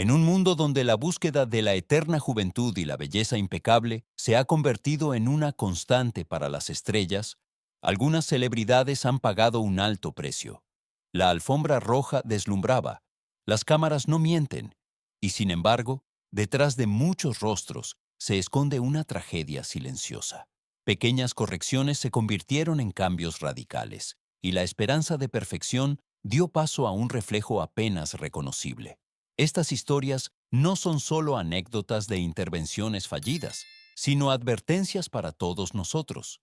En un mundo donde la búsqueda de la eterna juventud y la belleza impecable se ha convertido en una constante para las estrellas, algunas celebridades han pagado un alto precio. La alfombra roja deslumbraba, las cámaras no mienten, y sin embargo, detrás de muchos rostros se esconde una tragedia silenciosa. Pequeñas correcciones se convirtieron en cambios radicales, y la esperanza de perfección dio paso a un reflejo apenas reconocible. Estas historias no son solo anécdotas de intervenciones fallidas, sino advertencias para todos nosotros.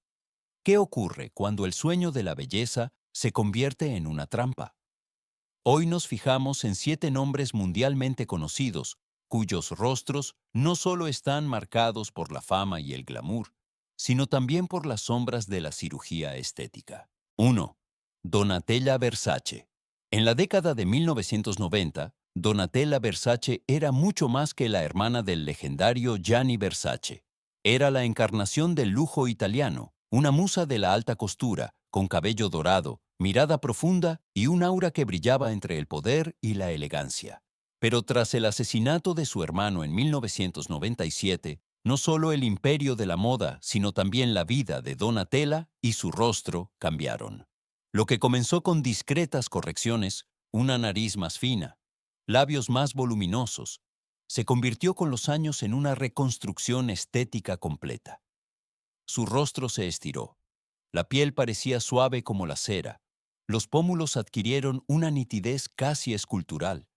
¿Qué ocurre cuando el sueño de la belleza se convierte en una trampa? Hoy nos fijamos en 7 nombres mundialmente conocidos, cuyos rostros no solo están marcados por la fama y el glamour, sino también por las sombras de la cirugía estética. 1. Donatella Versace. En la década de 1990, Donatella Versace era mucho más que la hermana del legendario Gianni Versace. Era la encarnación del lujo italiano, una musa de la alta costura, con cabello dorado, mirada profunda y un aura que brillaba entre el poder y la elegancia. Pero tras el asesinato de su hermano en 1997, no solo el imperio de la moda, sino también la vida de Donatella y su rostro cambiaron. Lo que comenzó con discretas correcciones, una nariz más fina, labios más voluminosos, se convirtió con los años en una reconstrucción estética completa. Su rostro se estiró. La piel parecía suave como la cera. Los pómulos adquirieron una nitidez casi escultural.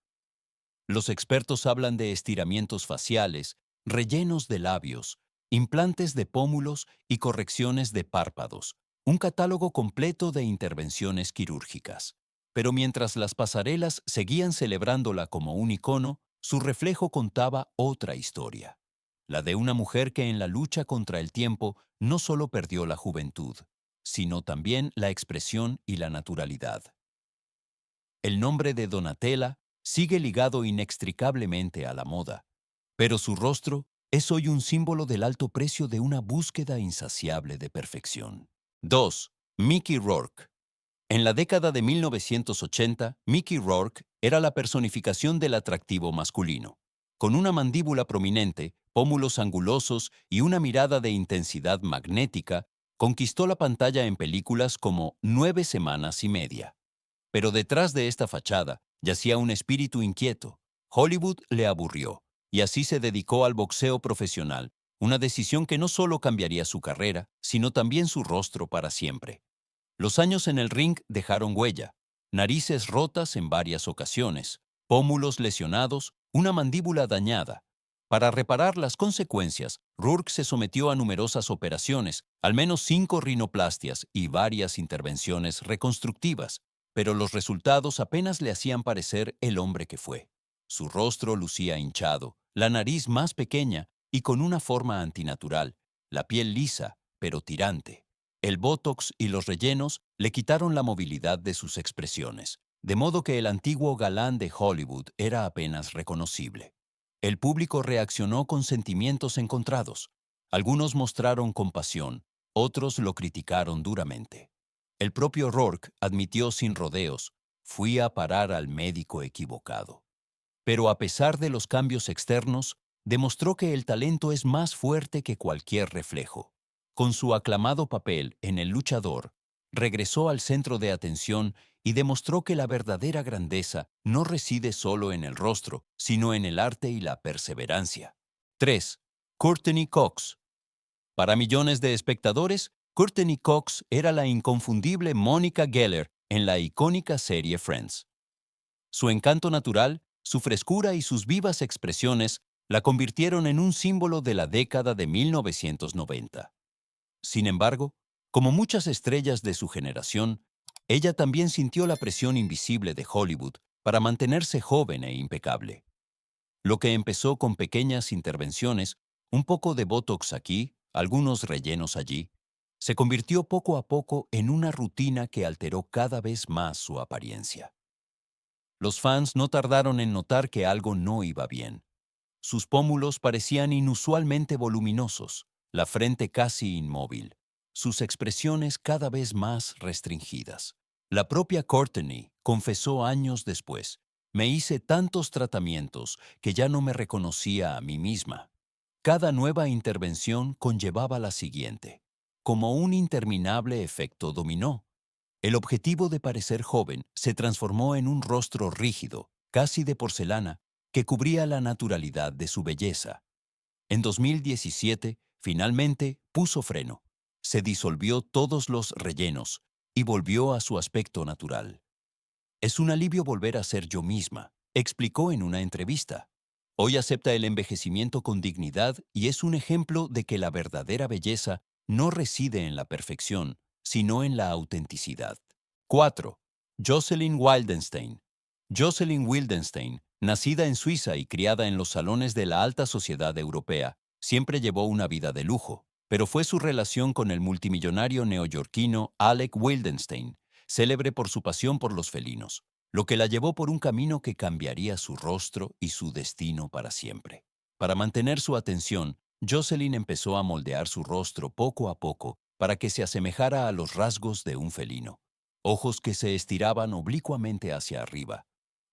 Los expertos hablan de estiramientos faciales, rellenos de labios, implantes de pómulos y correcciones de párpados, un catálogo completo de intervenciones quirúrgicas. Pero mientras las pasarelas seguían celebrándola como un icono, su reflejo contaba otra historia, la de una mujer que en la lucha contra el tiempo no solo perdió la juventud, sino también la expresión y la naturalidad. El nombre de Donatella sigue ligado inextricablemente a la moda, pero su rostro es hoy un símbolo del alto precio de una búsqueda insaciable de perfección. 2. Mickey Rourke. En la década de 1980, Mickey Rourke era la personificación del atractivo masculino. Con una mandíbula prominente, pómulos angulosos y una mirada de intensidad magnética, conquistó la pantalla en películas como 9 semanas y media. Pero detrás de esta fachada yacía un espíritu inquieto. Hollywood le aburrió, y así se dedicó al boxeo profesional, una decisión que no solo cambiaría su carrera, sino también su rostro para siempre. Los años en el ring dejaron huella, narices rotas en varias ocasiones, pómulos lesionados, una mandíbula dañada. Para reparar las consecuencias, Rourke se sometió a numerosas operaciones, al menos 5 rinoplastias y varias intervenciones reconstructivas, pero los resultados apenas le hacían parecer el hombre que fue. Su rostro lucía hinchado, la nariz más pequeña y con una forma antinatural, la piel lisa, pero tirante. El botox y los rellenos le quitaron la movilidad de sus expresiones, de modo que el antiguo galán de Hollywood era apenas reconocible. El público reaccionó con sentimientos encontrados. Algunos mostraron compasión, otros lo criticaron duramente. El propio Rourke admitió sin rodeos: fui a parar al médico equivocado. Pero a pesar de los cambios externos, demostró que el talento es más fuerte que cualquier reflejo. Con su aclamado papel en El luchador, regresó al centro de atención y demostró que la verdadera grandeza no reside solo en el rostro, sino en el arte y la perseverancia. 3. Courteney Cox. Para millones de espectadores, Courteney Cox era la inconfundible Monica Geller en la icónica serie Friends. Su encanto natural, su frescura y sus vivas expresiones la convirtieron en un símbolo de la década de 1990. Sin embargo, como muchas estrellas de su generación, ella también sintió la presión invisible de Hollywood para mantenerse joven e impecable. Lo que empezó con pequeñas intervenciones, un poco de botox aquí, algunos rellenos allí, se convirtió poco a poco en una rutina que alteró cada vez más su apariencia. Los fans no tardaron en notar que algo no iba bien. Sus pómulos parecían inusualmente voluminosos, la frente casi inmóvil, sus expresiones cada vez más restringidas. La propia Courtney confesó años después: Me hice tantos tratamientos que ya no me reconocía a mí misma. Cada nueva intervención conllevaba la siguiente, como un interminable efecto dominó. El objetivo de parecer joven se transformó en un rostro rígido, casi de porcelana, que cubría la naturalidad de su belleza. En 2017, finalmente, puso freno. Se disolvió todos los rellenos y volvió a su aspecto natural. Es un alivio volver a ser yo misma, explicó en una entrevista. Hoy acepta el envejecimiento con dignidad y es un ejemplo de que la verdadera belleza no reside en la perfección, sino en la autenticidad. 4. Jocelyn Wildenstein. Jocelyn Wildenstein, nacida en Suiza y criada en los salones de la alta sociedad europea, siempre llevó una vida de lujo, pero fue su relación con el multimillonario neoyorquino Alec Wildenstein, célebre por su pasión por los felinos, lo que la llevó por un camino que cambiaría su rostro y su destino para siempre. Para mantener su atención, Jocelyn empezó a moldear su rostro poco a poco para que se asemejara a los rasgos de un felino. Ojos que se estiraban oblicuamente hacia arriba,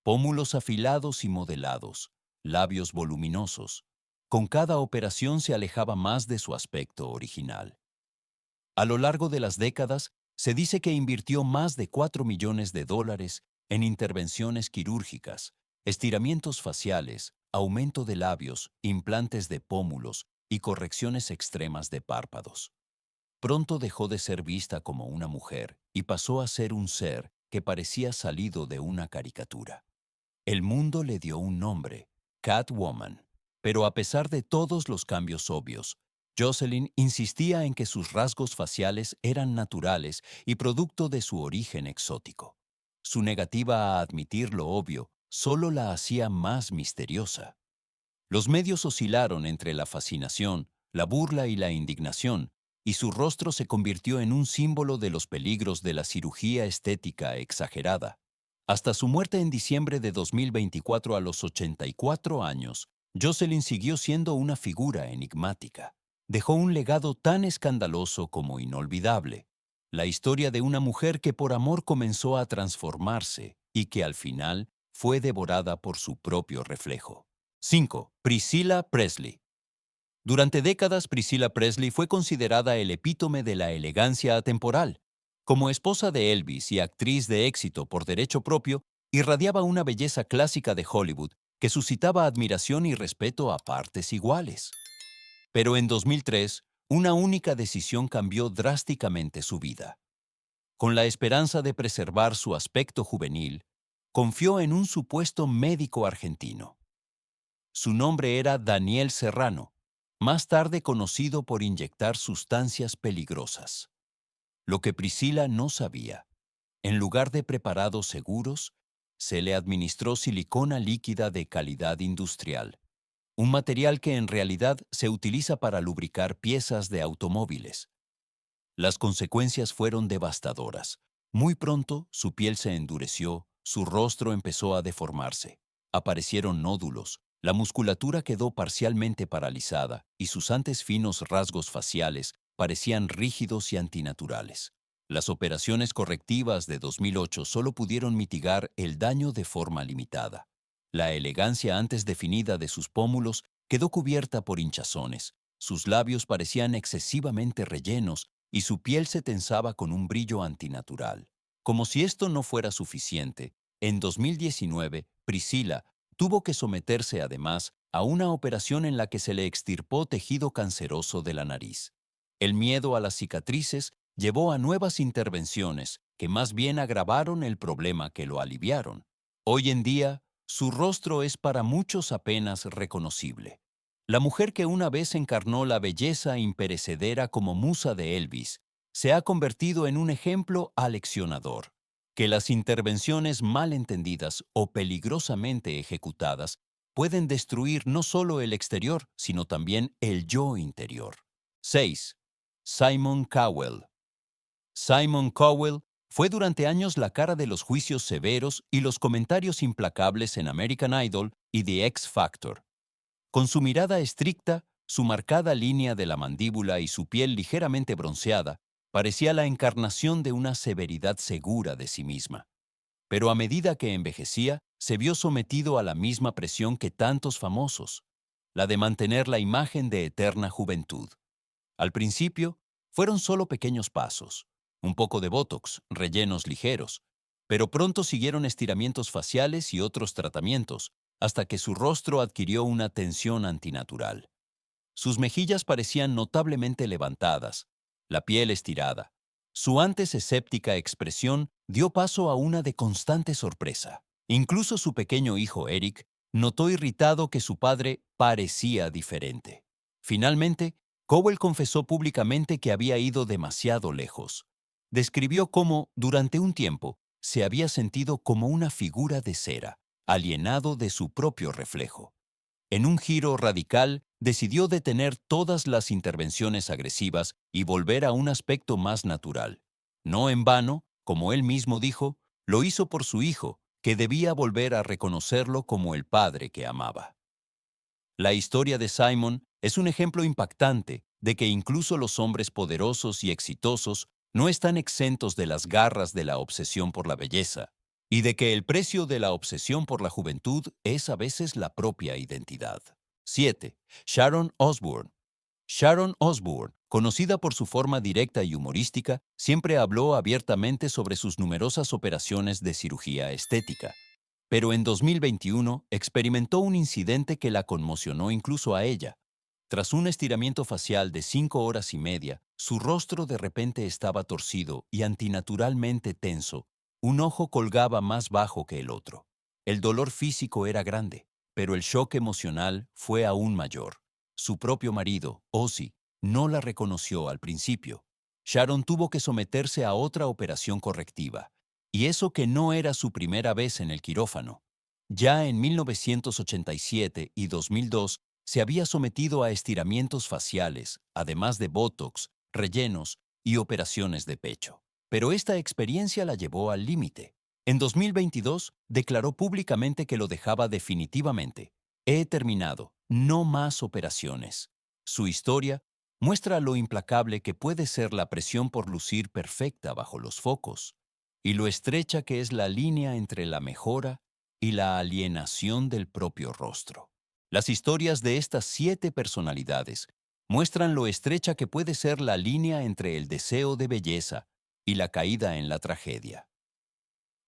pómulos afilados y modelados, labios voluminosos. Con cada operación se alejaba más de su aspecto original. A lo largo de las décadas, se dice que invirtió más de $4 millones en intervenciones quirúrgicas, estiramientos faciales, aumento de labios, implantes de pómulos y correcciones extremas de párpados. Pronto dejó de ser vista como una mujer y pasó a ser un ser que parecía salido de una caricatura. El mundo le dio un nombre, Catwoman. Pero a pesar de todos los cambios obvios, Jocelyn insistía en que sus rasgos faciales eran naturales y producto de su origen exótico. Su negativa a admitir lo obvio solo la hacía más misteriosa. Los medios oscilaron entre la fascinación, la burla y la indignación, y su rostro se convirtió en un símbolo de los peligros de la cirugía estética exagerada. Hasta su muerte en diciembre de 2024 a los 84 años, Jocelyn siguió siendo una figura enigmática. Dejó un legado tan escandaloso como inolvidable. La historia de una mujer que por amor comenzó a transformarse y que al final fue devorada por su propio reflejo. 5. Priscilla Presley. Durante décadas, Priscilla Presley fue considerada el epítome de la elegancia atemporal. Como esposa de Elvis y actriz de éxito por derecho propio, irradiaba una belleza clásica de Hollywood que suscitaba admiración y respeto a partes iguales. Pero en 2003, una única decisión cambió drásticamente su vida. Con la esperanza de preservar su aspecto juvenil, confió en un supuesto médico argentino. Su nombre era Daniel Serrano, más tarde conocido por inyectar sustancias peligrosas. Lo que Priscilla no sabía, en lugar de preparados seguros, se le administró silicona líquida de calidad industrial, un material que en realidad se utiliza para lubricar piezas de automóviles. Las consecuencias fueron devastadoras. Muy pronto su piel se endureció, su rostro empezó a deformarse. Aparecieron nódulos, la musculatura quedó parcialmente paralizada y sus antes finos rasgos faciales parecían rígidos y antinaturales. Las operaciones correctivas de 2008 solo pudieron mitigar el daño de forma limitada. La elegancia antes definida de sus pómulos quedó cubierta por hinchazones. Sus labios parecían excesivamente rellenos y su piel se tensaba con un brillo antinatural. Como si esto no fuera suficiente, en 2019, Priscilla tuvo que someterse además a una operación en la que se le extirpó tejido canceroso de la nariz. El miedo a las cicatrices llevó a nuevas intervenciones que más bien agravaron el problema que lo aliviaron. Hoy en día, su rostro es para muchos apenas reconocible. La mujer que una vez encarnó la belleza imperecedera como musa de Elvis, se ha convertido en un ejemplo aleccionador. Que las intervenciones mal entendidas o peligrosamente ejecutadas pueden destruir no solo el exterior, sino también el yo interior. 6. Simon Cowell. Simon Cowell fue durante años la cara de los juicios severos y los comentarios implacables en American Idol y The X Factor. Con su mirada estricta, su marcada línea de la mandíbula y su piel ligeramente bronceada, parecía la encarnación de una severidad segura de sí misma. pero a medida que envejecía, se vio sometido a la misma presión que tantos famosos, la de mantener la imagen de eterna juventud. Al principio, fueron solo pequeños pasos, un poco de botox, rellenos ligeros, pero pronto siguieron estiramientos faciales y otros tratamientos, hasta que su rostro adquirió una tensión antinatural. Sus mejillas parecían notablemente levantadas, la piel estirada. Su antes escéptica expresión dio paso a una de constante sorpresa. Incluso su pequeño hijo Eric notó irritado que su padre parecía diferente. Finalmente, Cowell confesó públicamente que había ido demasiado lejos. Describió cómo, durante un tiempo, se había sentido como una figura de cera, alienado de su propio reflejo. En un giro radical, decidió detener todas las intervenciones agresivas y volver a un aspecto más natural. No en vano, como él mismo dijo, lo hizo por su hijo, que debía volver a reconocerlo como el padre que amaba. La historia de Simon es un ejemplo impactante de que incluso los hombres poderosos y exitosos no están exentos de las garras de la obsesión por la belleza, y de que el precio de la obsesión por la juventud es a veces la propia identidad. 7. Sharon Osbourne. Sharon Osbourne, conocida por su forma directa y humorística, siempre habló abiertamente sobre sus numerosas operaciones de cirugía estética. Pero en 2021 experimentó un incidente que la conmocionó incluso a ella. Tras un estiramiento facial de 5 horas y media, su rostro de repente estaba torcido y antinaturalmente tenso. Un ojo colgaba más bajo que el otro. El dolor físico era grande, pero el shock emocional fue aún mayor. Su propio marido, Ozzy, no la reconoció al principio. Sharon tuvo que someterse a otra operación correctiva. Y eso que no era su primera vez en el quirófano. Ya en 1987 y 2002 se había sometido a estiramientos faciales, además de botox, rellenos y operaciones de pecho. Pero esta experiencia la llevó al límite. En 2022 declaró públicamente que lo dejaba definitivamente. He terminado, no más operaciones. Su historia muestra lo implacable que puede ser la presión por lucir perfecta bajo los focos y lo estrecha que es la línea entre la mejora y la alienación del propio rostro. Las historias de estas 7 personalidades muestran lo estrecha que puede ser la línea entre el deseo de belleza y la caída en la tragedia.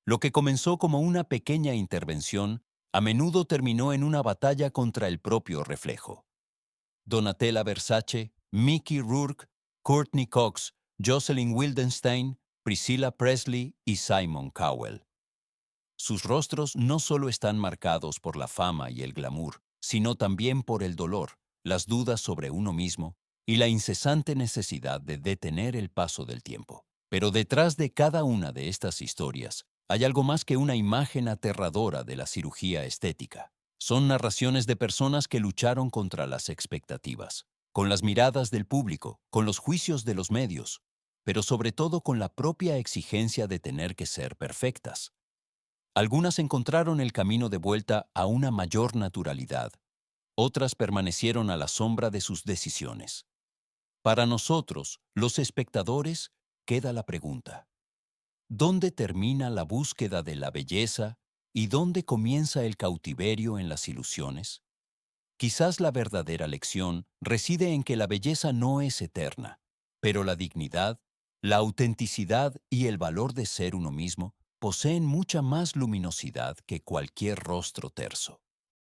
Lo que comenzó como una pequeña intervención, a menudo terminó en una batalla contra el propio reflejo. Donatella Versace, Mickey Rourke, Courtney Cox, Jocelyn Wildenstein, Priscilla Presley y Simon Cowell. Sus rostros no solo están marcados por la fama y el glamour, sino también por el dolor, las dudas sobre uno mismo y la incesante necesidad de detener el paso del tiempo. Pero detrás de cada una de estas historias hay algo más que una imagen aterradora de la cirugía estética. Son narraciones de personas que lucharon contra las expectativas, con las miradas del público, con los juicios de los medios, pero sobre todo con la propia exigencia de tener que ser perfectas. Algunas encontraron el camino de vuelta a una mayor naturalidad, otras permanecieron a la sombra de sus decisiones. Para nosotros, los espectadores, queda la pregunta: ¿dónde termina la búsqueda de la belleza y dónde comienza el cautiverio en las ilusiones? Quizás la verdadera lección reside en que la belleza no es eterna, pero la dignidad, la autenticidad y el valor de ser uno mismo poseen mucha más luminosidad que cualquier rostro terso.